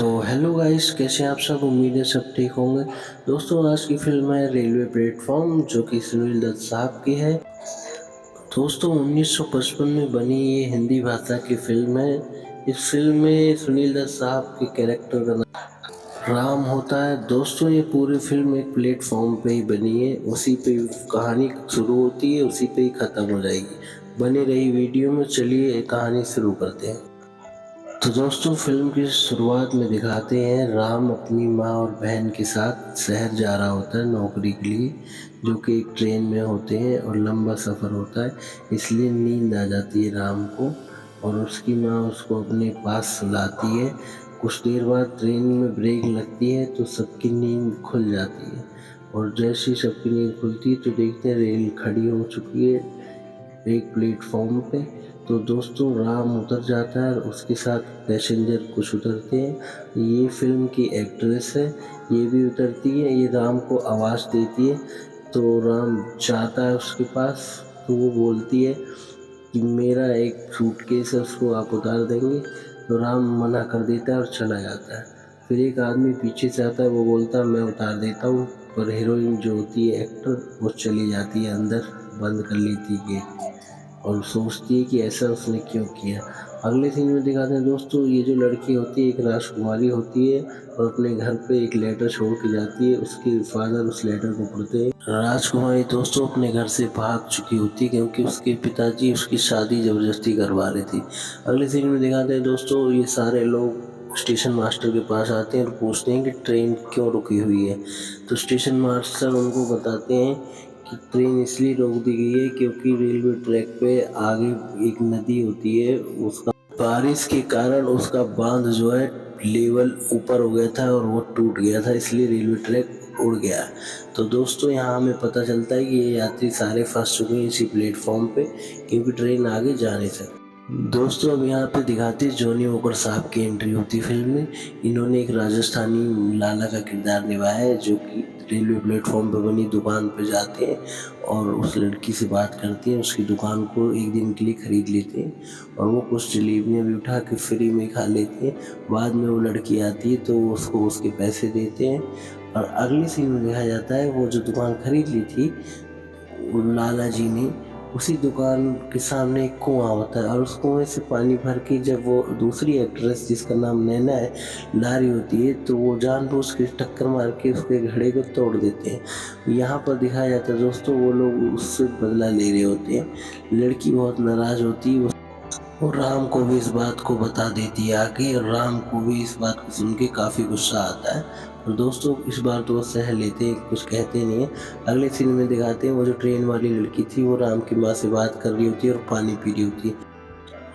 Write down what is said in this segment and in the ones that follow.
तो hello guys, कैसे हैं आप सब। उम्मीद है सब ठीक होंगे। दोस्तों, आज की फिल्म है रेलवे प्लेटफॉर्म, जो कि सुनील दत्त साहब की है। दोस्तों, 1955 में बनी ये हिंदी भाषा की फिल्म है। इस फिल्म में सुनील दत्त साहब के कैरेक्टर का नाम राम होता है। दोस्तों, ये पूरी फिल्म एक प्लेटफॉर्म पे ही बनी है, उसी पे कहानी शुरू होती है, उसी पे ही खत्म हो जाएगी। बनी रही वीडियो में, चलिए कहानी शुरू करते हैं। तो दोस्तों, फिल्म की शुरुआत में दिखाते हैं राम अपनी माँ और बहन के साथ शहर जा रहा होता है नौकरी के लिए, जो कि एक ट्रेन में होते हैं और लंबा सफ़र होता है, इसलिए नींद आ जाती है राम को। और उसकी माँ उसको अपने पास सुलाती है। कुछ देर बाद ट्रेन में ब्रेक लगती है तो सबकी नींद खुल जाती है। और जैसे ही सबकी नींद खुलती है तो देखते हैं रेल खड़ी हो चुकी है एक प्लेटफॉर्म पे। तो दोस्तों, राम उतर जाता है और उसके साथ पैसेंजर कुछ उतरते हैं। ये फिल्म की एक्ट्रेस है, ये भी उतरती है, ये राम को आवाज़ देती है। तो राम जाता है उसके पास, तो वो बोलती है कि मेरा एक सूटकेस है, उसको आप उतार देंगे। तो राम मना कर देता है और चला जाता है। फिर एक आदमी पीछे से आता है, वो बोलता है मैं उतार देता हूँ। पर हीरोइन जो होती है एक्टर, वो चली जाती है अंदर, बंद कर लेती है गेट और सोचती है कि ऐसा उसने क्यों किया। अगले सीन में दिखाते हैं दोस्तों, ये जो लड़की होती है एक राजकुमारी होती है और अपने घर पे एक लेटर छोड़ के जाती है। उसके फादर उस लेटर को पढ़ते हैं। राजकुमारी दोस्तों अपने घर से भाग चुकी होती है, क्योंकि उसके पिताजी उसकी शादी ज़बरदस्ती करवा रहे थे। अगले सीन में दिखाते हैं दोस्तों, ये सारे लोग स्टेशन मास्टर के पास आते हैं और पूछते हैं कि ट्रेन क्यों रुकी हुई है। तो स्टेशन मास्टर उनको बताते हैं कि ट्रेन इसलिए रोक दी गई है क्योंकि रेलवे ट्रैक पे आगे एक नदी होती है, उसका बारिश के कारण उसका बांध जो है लेवल ऊपर हो गया था और वो टूट गया था, इसलिए रेलवे ट्रैक उड़ गया। तो दोस्तों, यहाँ हमें पता चलता है कि ये यात्री सारे फंस चुके हैं इसी प्लेटफॉर्म पे, क्योंकि ट्रेन आगे जा नहीं सकती। दोस्तों, अब यहाँ पे दिखाते जॉनी वॉकर साहब की एंट्री होती है फिल्म में। इन्होंने एक राजस्थानी लाला का किरदार निभाया है, जो कि रेलवे प्लेटफॉर्म पे बनी दुकान पे जाते हैं और उस लड़की से बात करते हैं, उसकी दुकान को एक दिन के लिए खरीद लेते हैं और वो कुछ जलेबियाँ भी उठा के फ्री में खा लेते हैं। बाद में वो लड़की आती है तो उसको उसके पैसे देते हैं। और अगले सीन में देखा जाता है, वो जो दुकान खरीद ली थी वो लाला जी ने, उसी दुकान के सामने एक कुआं होता है और उस कुएं से पानी भर के जब वो दूसरी एक्ट्रेस, जिसका नाम नैना है, ला रही होती है, तो वो जानबूझ के टक्कर मार के उसके घड़े को तोड़ देते हैं। यहाँ पर दिखाया जाता है दोस्तों, वो लोग उससे बदला ले रहे होते हैं। लड़की बहुत नाराज होती है और राम को भी इस बात को बता देती है आगे, और राम को भी इस बात को सुन के काफ़ी गुस्सा आता है। और दोस्तों, इस बार तो वो सह लेते हैं, कुछ कहते नहीं है। अगले सीन में दिखाते हैं, वो जो ट्रेन वाली लड़की थी वो राम की माँ से बात कर रही होती है और पानी पी रही होती है।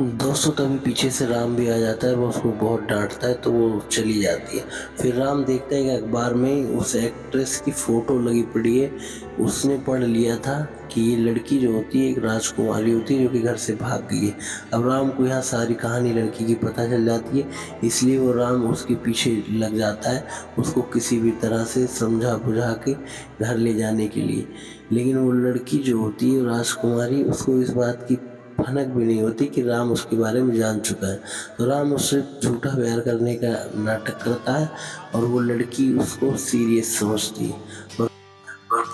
दोस्तों, तभी पीछे से राम भी आ जाता है, वो उसको बहुत डांटता है तो वो चली जाती है। फिर राम देखता है कि अखबार में उस एक्ट्रेस की फ़ोटो लगी पड़ी है। उसने पढ़ लिया था कि ये लड़की जो होती है एक राजकुमारी होती है, जो कि घर से भाग गई है। अब राम को यहाँ सारी कहानी लड़की की पता चल जाती है, इसलिए वो राम उसके पीछे लग जाता है, उसको किसी भी तरह से समझा बुझा के घर ले जाने के लिए। लेकिन वो लड़की जो होती है राजकुमारी, उसको इस बात की भनक भी नहीं होती कि राम उसके बारे में जान चुका है। तो राम उससे झूठा प्यार करने का नाटक करता है और वो लड़की उसको सीरियस समझती है।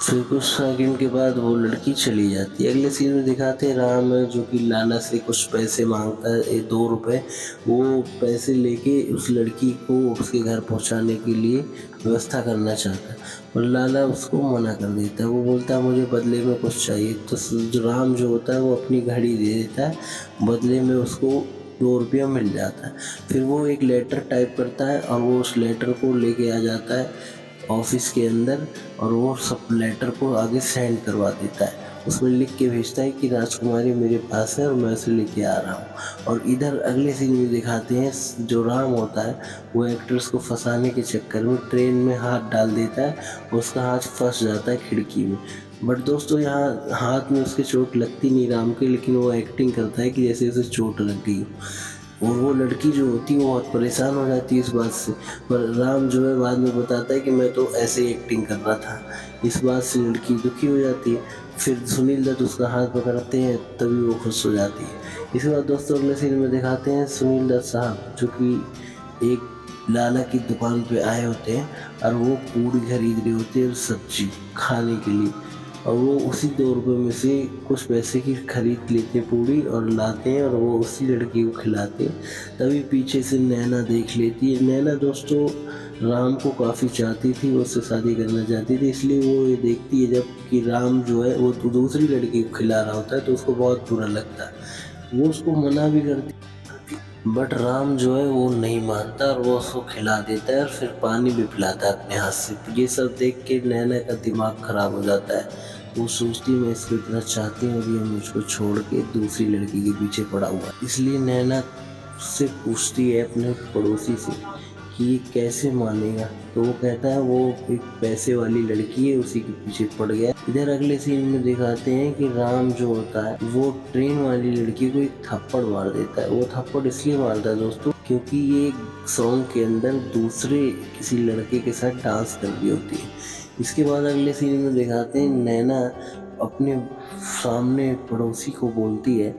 फिर कुछ सेकंड के बाद वो लड़की चली जाती है। अगले सीन में दिखाते हैं राम है, जो कि लाला से कुछ पैसे मांगता है, 2 रुपए। वो पैसे लेके उस लड़की को उसके घर पहुंचाने के लिए व्यवस्था करना चाहता है और लाला उसको मना कर देता है। वो बोलता है मुझे बदले में कुछ चाहिए। तो राम जो होता है वो अपनी घड़ी दे देता है, बदले में उसको 2 रुपया मिल जाता है। फिर वो एक लेटर टाइप करता है और वो उस लेटर को लेके आ जाता है ऑफिस के अंदर, और वो सब लेटर को आगे सेंड करवा देता है। उसमें लिख के भेजता है कि राजकुमारी मेरे पास है और मैं उसे लेके आ रहा हूँ। और इधर अगले सीन में दिखाते हैं, जो राम होता है वो एक्ट्रेस को फंसाने के चक्कर में ट्रेन में हाथ डाल देता है, उसका हाथ फंस जाता है खिड़की में। बट दोस्तों, यहाँ हाथ में उसके चोट लगती नहीं राम के, लेकिन वो एक्टिंग करता है कि जैसे उसे चोट लग गई। और वो लड़की जो होती है वो बहुत परेशान हो जाती है इस बात से, पर राम जो है बाद में बताता है कि मैं तो ऐसे ही एक्टिंग कर रहा था। इस बात से लड़की दुखी हो जाती है। फिर सुनील दत्त उसका हाथ पकड़ते हैं, तभी वो खुश हो जाती है। इसके बाद दोस्तों, अगले सीन में दिखाते हैं सुनील दत्त साहब, जो कि एक लाला की दुकान पे आए होते हैं और वो पूड़ी खरीद रहे होते हैं और सब्जी खाने के लिए, और वो उसी 2 रुपये में से कुछ पैसे की खरीद लेते हैं पूड़ी और लाते हैं और वो उसी लड़की को खिलाते हैं। तभी पीछे से नैना देख लेती है। नैना दोस्तों राम को काफ़ी चाहती थी, वो उससे शादी करना चाहती थी, इसलिए वो ये देखती है जब कि राम जो है वो दूसरी लड़की को खिला रहा होता है तो उसको बहुत बुरा लगता है। वो उसको मना भी करती, बट राम जो है वो नहीं मानता और वो उसको खिला देता है और फिर पानी भी पिलाता है अपने हाथ से। ये सब देख के नैना का दिमाग खराब हो जाता है। वो सोचती मैं इसको इतना चाहती हूँ और ये मुझको छोड़ के दूसरी लड़की के पीछे पड़ा हुआ है। इसलिए नैना से पूछती है अपने पड़ोसी से कि ये कैसे मानेगा, तो वो कहता है वो एक पैसे वाली लड़की है उसी के पीछे पड़ गया। इधर अगले सीन में दिखाते हैं कि राम जो होता है वो ट्रेन वाली लड़की को एक थप्पड़ मार देता है। वो थप्पड़ इसलिए मारता है दोस्तों क्योंकि ये सॉन्ग के अंदर दूसरे किसी लड़के के साथ डांस कर रही होती है। इसके बाद अगले सीन में दिखाते हैं नैना अपने सामने पड़ोसी को बोलती है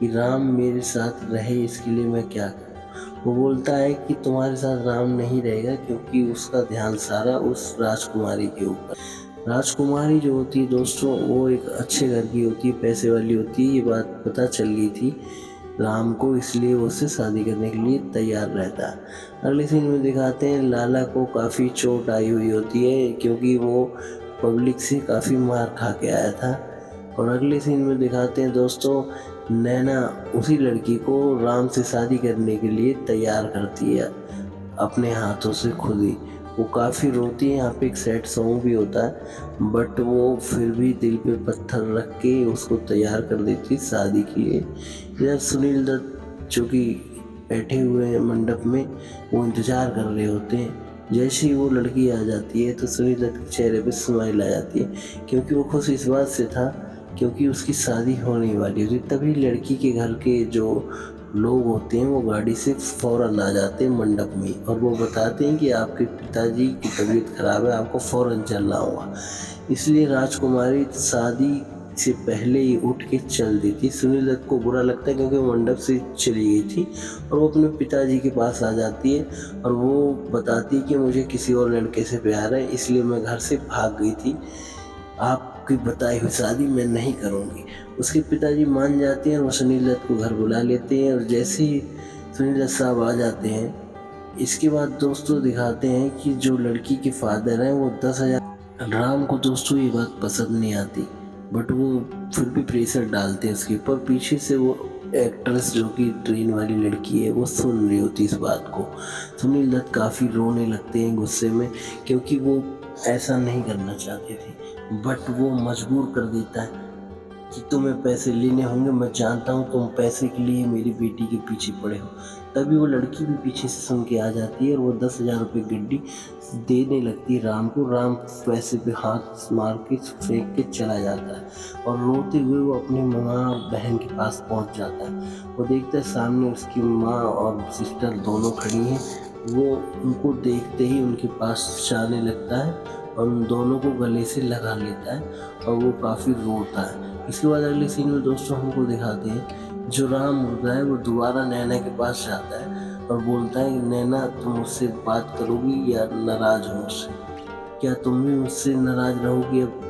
कि राम मेरे साथ रहे, इसके लिए मैं क्या करूँ। वो बोलता है कि तुम्हारे साथ राम नहीं रहेगा क्योंकि उसका ध्यान सारा उस राजकुमारी के ऊपर। राजकुमारी जो होती है दोस्तों वो एक अच्छे घर की होती है, पैसे वाली होती है। ये बात पता चल गई थी राम को, इसलिए वो उससे शादी करने के लिए तैयार रहता है। अगले सीन में दिखाते हैं लाला को काफ़ी चोट आई हुई होती है क्योंकि वो पब्लिक से काफ़ी मार खा के आया था। और अगले सीन में दिखाते हैं दोस्तों नैना उसी लड़की को राम से शादी करने के लिए तैयार करती है अपने हाथों से खुद ही। वो काफ़ी रोती है, यहाँ पे एक सैड सॉन्ग भी होता है, बट वो फिर भी दिल पे पत्थर रख के उसको तैयार कर देती है शादी के लिए। इधर सुनील दत्त जो कि बैठे हुए हैं मंडप में, वो इंतज़ार कर रहे होते हैं। जैसे ही वो लड़की आ जाती है तो सुनील दत्त के चेहरे पे स्माइल आ जाती है क्योंकि वो खुश इस बात से था क्योंकि उसकी शादी होने वाली थी। तभी लड़की के घर के जो लोग होते हैं वो गाड़ी से फ़ौरन आ जाते हैं मंडप में और वो बताते हैं कि आपके पिताजी की तबीयत खराब है, आपको फ़ौरन चलना होगा। इसलिए राजकुमारी शादी से पहले ही उठ के चल देती। सुनील दत्त को बुरा लगता है क्योंकि वो मंडप से चली गई थी और वो अपने पिताजी के पास आ जाती है और वो बताती है कि मुझे किसी और लड़के से प्यार है, इसलिए मैं घर से भाग गई थी, आपकी बताई हुई शादी मैं नहीं करूँगी। उसके पिताजी मान जाते हैं और वो सुनील दत्त को घर बुला लेते हैं और जैसे ही सुनील दत्त साहब आ जाते हैं, इसके बाद दोस्तों दिखाते हैं कि जो लड़की के फादर हैं वो 10,000। राम को दोस्तों ये बात पसंद नहीं आती बट वो फिर भी प्रेशर डालते हैं उसके ऊपर। पीछे से वो एक्ट्रेस जो कि ट्रेन वाली लड़की है वो सुन रही होती इस बात को। सुनील दत्त काफ़ी रोने लगते हैं गुस्से में क्योंकि वो ऐसा नहीं करना चाहते थे बट वो मजबूर कर देता है कि तुम्हें पैसे लेने होंगे, मैं जानता हूँ तुम पैसे के लिए मेरी बेटी के पीछे पड़े हो। तभी वो लड़की भी पीछे से सुन के आ जाती है और वो 10,000 रुपये गड्डी देने लगती है राम को। राम पैसे पे हाथ मार के फेंक के चला जाता है और रोते हुए वो अपनी माँ बहन के पास पहुँच जाता है। वो देखता है सामने उसकी माँ और सिस्टर दोनों खड़ी हैं। वो उनको देखते ही उनके पास जाने लगता है और उन दोनों को गले से लगा लेता है और वो काफ़ी रोता है। इसके बाद अगले सीन में दोस्तों हमको दिखाते हैं जो राम होता है वो दोबारा नैना के पास जाता है और बोलता है नैना तुम मुझसे बात करोगी या नाराज़ हो मुझसे, क्या तुम भी मुझसे नाराज़ रहोगी अब।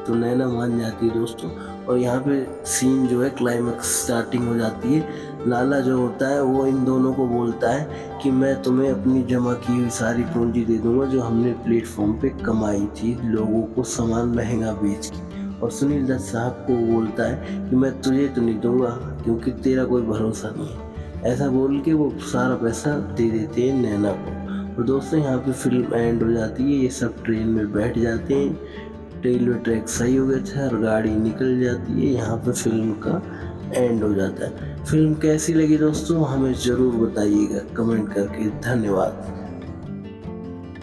तो नैना मान जाती है दोस्तों और यहाँ पे सीन जो है क्लाइमैक्स स्टार्टिंग हो जाती है। लाला जो होता है वो इन दोनों को बोलता है कि मैं तुम्हें अपनी जमा की हुई सारी पूंजी दे दूंगा जो हमने प्लेटफॉर्म पे कमाई थी लोगों को सामान महंगा बेच के। और सुनील दत्त साहब को बोलता है कि मैं तुझे तो नहीं दूंगा क्योंकि तेरा कोई भरोसा नहीं है। ऐसा बोल के वो सारा पैसा दे देते हैं नैना को। और दोस्तों यहाँ पे फिल्म एंड हो जाती है। ये सब ट्रेन में बैठ जाते हैं, रेलवे ट्रैक सही हो गया था और गाड़ी निकल जाती है। यहाँ पे फिल्म का एंड हो जाता है। फिल्म कैसी लगी दोस्तों हमें ज़रूर बताइएगा कमेंट करके। धन्यवाद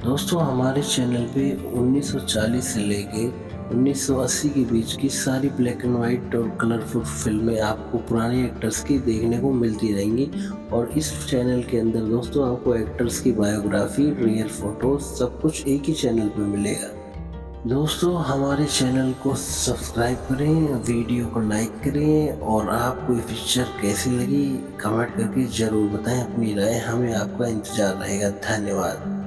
दोस्तों। हमारे चैनल पे 1940 से लेके 1980 के बीच की सारी ब्लैक एंड वाइट और कलरफुल फिल्में आपको पुराने एक्टर्स की देखने को मिलती रहेंगी। और इस चैनल के अंदर दोस्तों आपको एक्टर्स की बायोग्राफी, रियल फोटोज सब कुछ एक ही चैनल पे मिलेगा। दोस्तों हमारे चैनल को सब्सक्राइब करें, वीडियो को लाइक करें और आपको ये पिक्चर कैसी लगी कमेंट करके ज़रूर बताएं अपनी राय। हमें आपका इंतज़ार रहेगा। धन्यवाद।